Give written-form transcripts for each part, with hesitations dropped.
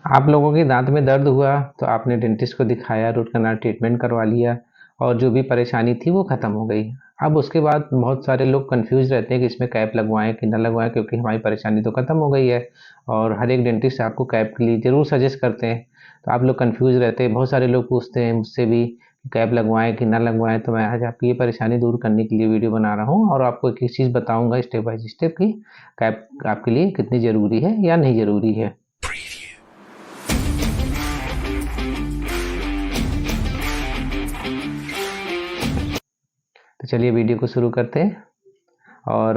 आप लोगों के दांत में दर्द हुआ तो आपने डेंटिस्ट को दिखाया, रूट कनाल ट्रीटमेंट करवा लिया और जो भी परेशानी थी वो ख़त्म हो गई। अब उसके बाद बहुत सारे लोग कंफ्यूज रहते हैं कि इसमें कैप लगवाएं कि ना लगवाएं, क्योंकि हमारी परेशानी तो ख़त्म हो गई है और हर एक डेंटिस्ट आपको कैप के लिए ज़रूर सजेस्ट करते हैं। तो आप लोग कंफ्यूज रहते हैं, बहुत सारे लोग पूछते हैं मुझसे भी कि कैप लगवाएं कि ना लगवाएं। तो मैं आज आपकी ये परेशानी दूर करने के लिए वीडियो बना रहा हूँ और आपको एक एक चीज़ बताऊँगा स्टेप बाय स्टेप कि कैप आपके लिए कितनी ज़रूरी है या नहीं ज़रूरी है। तो चलिए वीडियो को शुरू करते हैं। और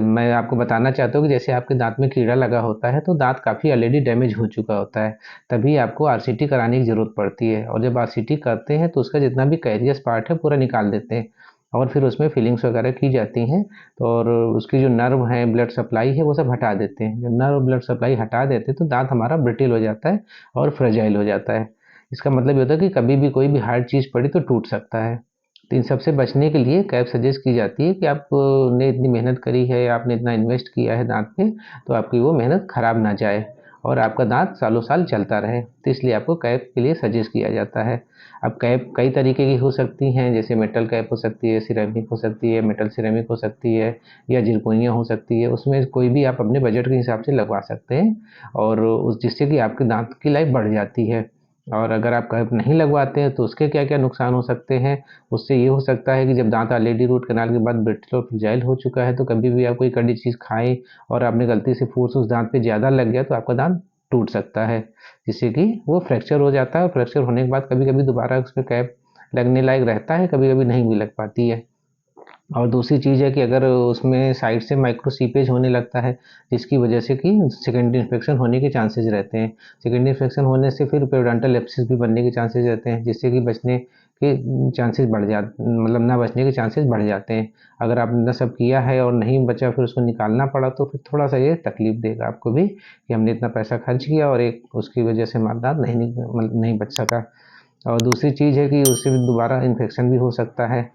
मैं आपको बताना चाहता हूँ कि जैसे आपके दांत में कीड़ा लगा होता है तो दांत काफ़ी ऑलरेडी डैमेज हो चुका होता है, तभी आपको आरसीटी कराने की ज़रूरत पड़ती है। और जब आरसीटी करते हैं तो उसका जितना भी कैरियस पार्ट है पूरा निकाल देते हैं और फिर उसमें फिलिंग्स वगैरह की जाती हैं। तो और उसकी जो नर्व है, ब्लड सप्लाई है, वो सब हटा देते हैं। जब नर्व ब्लड सप्लाई हटा देते हैं तो दांत हमारा ब्रिटिल हो जाता है और फ्रेजाइल हो जाता है। इसका मतलब ये होता है कि कभी भी कोई भी हार्ड चीज़ पड़ी तो टूट सकता है। तो इन सबसे बचने के लिए कैप सजेस्ट की जाती है कि आपने इतनी मेहनत करी है, आपने इतना इन्वेस्ट किया है दांत पे, तो आपकी वो मेहनत खराब ना जाए और आपका दांत सालों साल चलता रहे। तो इसलिए आपको कैप के लिए सजेस्ट किया जाता है। अब कैप कई तरीके की हो सकती हैं, जैसे मेटल कैप हो सकती है, सिरेमिक हो सकती है, मेटल सिरेमिक हो सकती है या जिरकोनिया हो सकती है। उसमें कोई भी आप अपने बजट के हिसाब से लगवा सकते हैं और उस जिससे कि आपके दांत की लाइफ बढ़ जाती है। और अगर आप कैप नहीं लगवाते हैं तो उसके क्या क्या नुकसान हो सकते हैं। उससे ये हो सकता है कि जब दांत ऑलरेडी रूट कैनाल के बाद ब्रिटल और फ्रेजाइल हो चुका है तो कभी भी आप कोई कड़ी चीज़ खाएं और आपने गलती से फोर्स उस दांत पे ज़्यादा लग गया तो आपका दांत टूट सकता है, जिससे कि वो फ्रैक्चर हो जाता है। और फ्रैक्चर होने के बाद कभी कभी दोबारा उस पर कैप लगने लायक रहता है, कभी कभी नहीं भी लग पाती है। और दूसरी चीज़ है कि अगर उसमें साइड से माइक्रो सीपेज होने लगता है, जिसकी वजह से कि सेकेंडरी इन्फेक्शन होने के चांसेस रहते हैं। सेकेंडरी इन्फेक्शन होने से फिर पेरियोडोंटल एब्सिस भी बनने के चांसेस रहते हैं, जिससे कि बचने के चांसेस बढ़ जाते, मतलब ना बचने के चांसेस बढ़ जाते हैं। अगर आपने इतना सब किया है और नहीं बचा, फिर उसको निकालना पड़ा, तो फिर थोड़ा सा ये तकलीफ देगा आपको भी कि हमने इतना पैसा खर्च किया और एक उसकी वजह से हमारा दांत मतलब नहीं बच सका। और दूसरी चीज़ है कि उससे भी दोबारा इन्फेक्शन भी हो सकता है।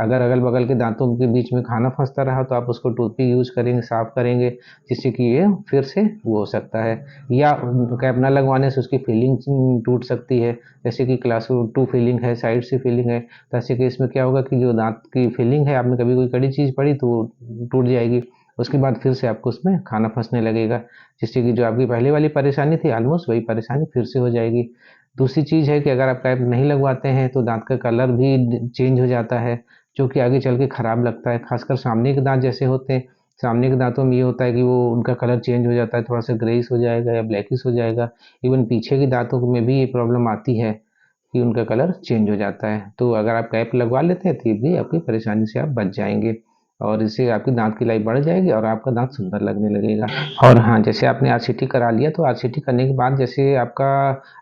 अगर अगल-बगल के दाँतों के बीच में खाना फँसता रहा तो आप उसको टूथपिक यूज़ करेंगे, साफ़ करेंगे, जिससे कि ये फिर से वो हो सकता है। या कैप ना लगवाने से उसकी फीलिंग टूट सकती है, जैसे कि क्लास 2 फीलिंग है, साइड से फीलिंग है। तो ऐसे केस में क्या होगा कि जो दाँत की फीलिंग है, आपने कभी कोई कड़ी चीज़ पड़ी तो वो टूट जाएगी। उसके बाद फिर से आपको उसमें खाना फँसने लगेगा, जिससे कि जो आपकी पहले वाली परेशानी थी ऑलमोस्ट वही परेशानी फिर से हो जाएगी। दूसरी चीज़ है कि अगर आप कैप नहीं लगवाते हैं तो दाँत का कलर भी चेंज हो जाता है, जो कि आगे चल के खराब लगता है। खासकर सामने के दाँत जैसे होते हैं, सामने के दाँतों में ये होता है कि वो उनका कलर चेंज हो जाता है, थोड़ा-सा ग्रेइश हो जाएगा या ब्लैकिश हो जाएगा। इवन पीछे के दाँतों में भी ये प्रॉब्लम आती है कि उनका कलर चेंज हो जाता है। तो अगर आप कैप लगवा लेते हैं तो ये भी आपकी परेशानी से आप बच जाएँगे और इससे आपकी दाँत की लाइफ बढ़ जाएगी और आपका दाँत सुंदर लगने लगेगा। और हाँ, जैसे आपने आरसीटी करा लिया तो आरसीटी करने के बाद जैसे आपका,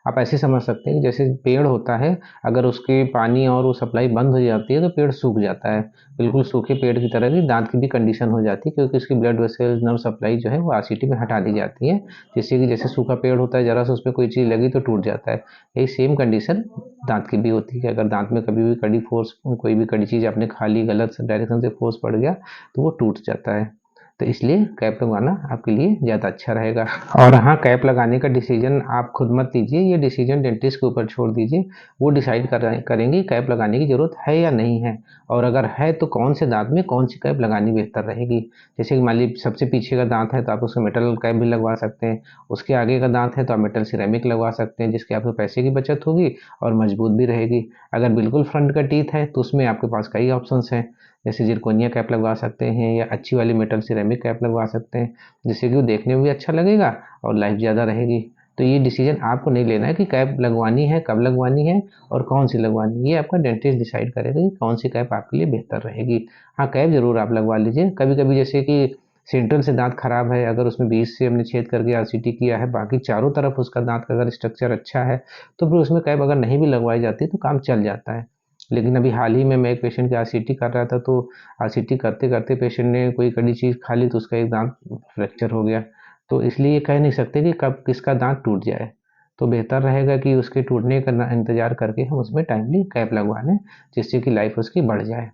आप ऐसे समझ सकते हैं कि जैसे पेड़ होता है, अगर उसके पानी और वो सप्लाई बंद हो जाती है तो पेड़ सूख जाता है। बिल्कुल सूखे पेड़ की तरह ही दाँत की भी कंडीशन हो जाती है, क्योंकि उसकी ब्लड वेसल्स, नर्व सप्लाई जो है वो आरसीटी में हटा दी जाती है। जिससे कि जैसे सूखा पेड़ होता है, ज़रा सा उसपे कोई चीज़ लगी तो टूट जाता है। यही सेम कंडीशन दाँत की भी होती है कि अगर दाँत में कभी भी कड़ी फोर्स, कोई भी कड़ी चीज़ आपने खा ली, गलत डायरेक्शन से फोर्स पड़ गया तो वो टूट जाता है। तो इसलिए कैप लगवाना आपके लिए ज़्यादा अच्छा रहेगा। और हाँ, कैप लगाने का डिसीजन आप खुद मत लीजिए, ये डिसीजन डेंटिस्ट के ऊपर छोड़ दीजिए। वो डिसाइड करेंगे कैप लगाने की ज़रूरत है या नहीं है, और अगर है तो कौन से दांत में कौन सी कैप लगानी बेहतर रहेगी। जैसे कि मान लीजिए सबसे पीछे का दांत है तो आप उसमें मेटल कैप भी लगवा सकते हैं, उसके आगे का दांत है तो आप मेटल सिरेमिक लगवा सकते हैं, जिसके आपको पैसे की बचत होगी और मजबूत भी रहेगी। अगर बिल्कुल फ्रंट का टीथ है तो उसमें आपके पास कई ऑप्शंस हैं, जैसे जिरकोनिया कैप लगवा सकते हैं या अच्छी वाली मेटल सिरेमिक कैप लगवा सकते हैं, जिससे कि वो देखने में भी अच्छा लगेगा और लाइफ ज़्यादा रहेगी। तो ये डिसीजन आपको नहीं लेना है कि कैप लगवानी है, कब लगवानी है और कौन सी लगवानी है। ये आपका डेंटिस्ट डिसाइड करेगा कि कौन सी कैप आपके लिए बेहतर रहेगी। हाँ, कैप ज़रूर आप लगवा लीजिए। कभी-कभी जैसे कि सेंट्रल से दाँत खराब है, अगर उसमें बीच से हमने छेद करके आरसीटी किया है, बाकी चारों तरफ उसका दाँत का अगर स्ट्रक्चर अच्छा है, तो फिर उसमें कैप अगर नहीं भी लगवाई जाती तो काम चल जाता है। लेकिन अभी हाल ही में मैं एक पेशेंट की आरसीटी कर रहा था, तो आरसीटी करते-करते पेशेंट ने कोई कड़ी चीज़ खा ली तो उसका एक दाँत फ्रैक्चर हो गया। तो इसलिए ये कह नहीं सकते कि कब किसका दाँत टूट जाए। तो बेहतर रहेगा कि उसके टूटने का ना इंतज़ार करके हम उसमें टाइमली कैप लगवा लें, जिससे कि लाइफ़ उसकी बढ़ जाए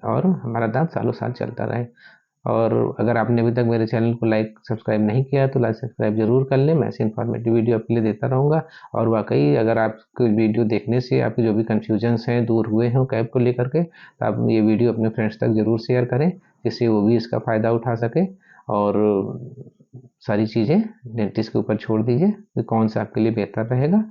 और हमारा दाँत सालों-साल चलता रहे। और अगर आपने अभी तक मेरे चैनल को लाइक सब्सक्राइब नहीं किया है तो लाइक सब्सक्राइब ज़रूर कर लें। मैं ऐसी इन्फॉर्मेटिव वीडियो आपके लिए देता रहूँगा। और वाकई अगर आपको वीडियो देखने से आपके जो भी कन्फ्यूजन्स हैं दूर हुए हों कैब को लेकर के, तो आप ये वीडियो अपने फ्रेंड्स तक ज़रूर शेयर करें, जिससे वो भी इसका फ़ायदा उठा सके। और सारी चीज़ें डेंटिस्ट के ऊपर छोड़ दीजिए कि कौन सा आपके लिए बेहतर रहेगा।